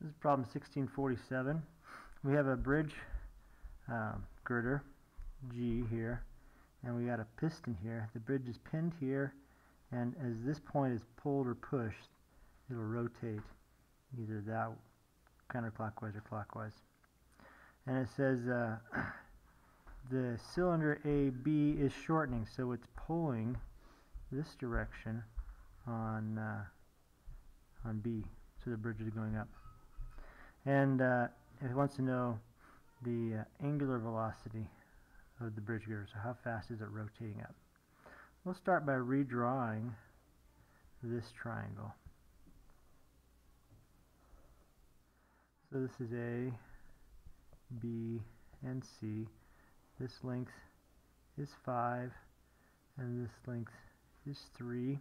This is problem 1647. We have a bridge girder, G here, and we got a piston here. The bridge is pinned here, and as this point is pulled or pushed, it'll rotate either that counterclockwise or clockwise. And it says the cylinder AB is shortening, so it's pulling this direction on B, so the bridge is going up. And it wants to know the angular velocity of the bridge girder, so how fast is it rotating up. We'll start by redrawing this triangle. So this is A, B, and C. This length is 5, and this length is 3.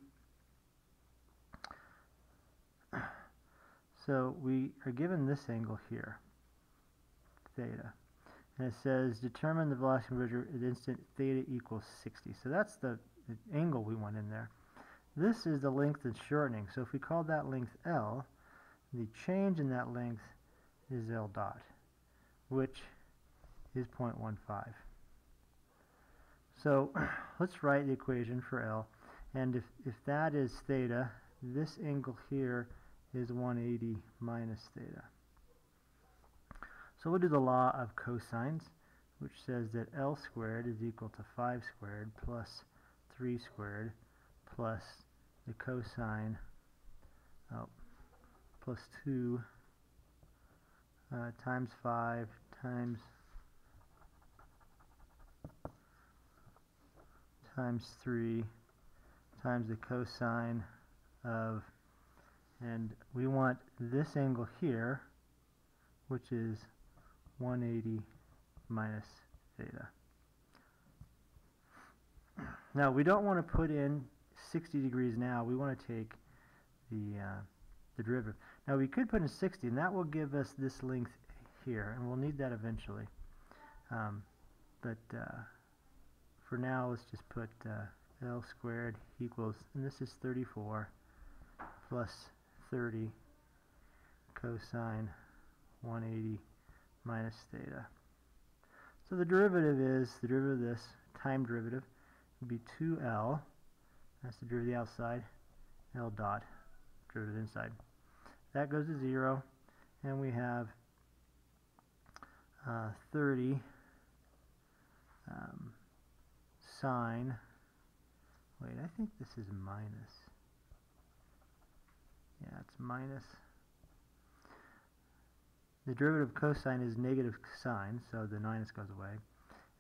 So we are given this angle here, theta, and it says determine the velocity of the bridge at instant theta equals 60. So that's the angle we want in there. This is the length that's shortening. So if we call that length L, the change in that length is L dot, which is 0.15. So let's write the equation for L, and if that is theta, this angle here is 180 minus theta. So we'll do the law of cosines, which says that L squared is equal to 5 squared plus 3 squared plus the cosine plus 2 times 5 times 3 times the cosine of, and we want this angle here, which is 180 minus theta. Now we don't want to put in 60 degrees now. We want to take the derivative. Now we could put in 60, and that will give us this length here, and we'll need that eventually. But for now, let's just put L squared equals, and this is 34 plus 30 cosine 180 minus theta. So the derivative is, the derivative of this, time derivative, would be 2L, that's the derivative of the outside, L dot, derivative inside. That goes to 0, and we have 30 sine, wait, I think this is minus. Yeah, it's minus. The derivative of cosine is negative sine, so the minus goes away.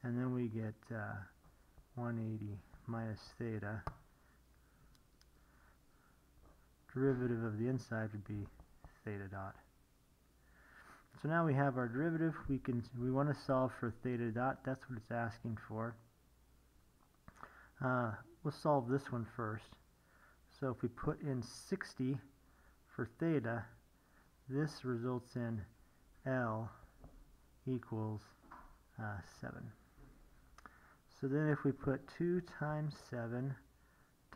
And then we get 180 minus theta. Derivative of the inside would be theta dot. So now we have our derivative. We want to solve for theta dot. That's what it's asking for. We'll solve this one first. So if we put in 60 for theta, this results in L equals 7. So then if we put 2 times 7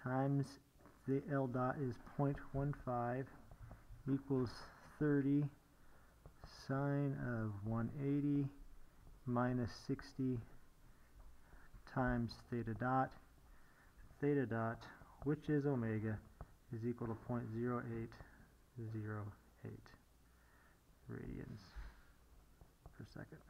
times the L dot is 0.15 equals 30 sine of 180 minus 60 times theta dot, which is omega, is equal to 0.0808 radians per second.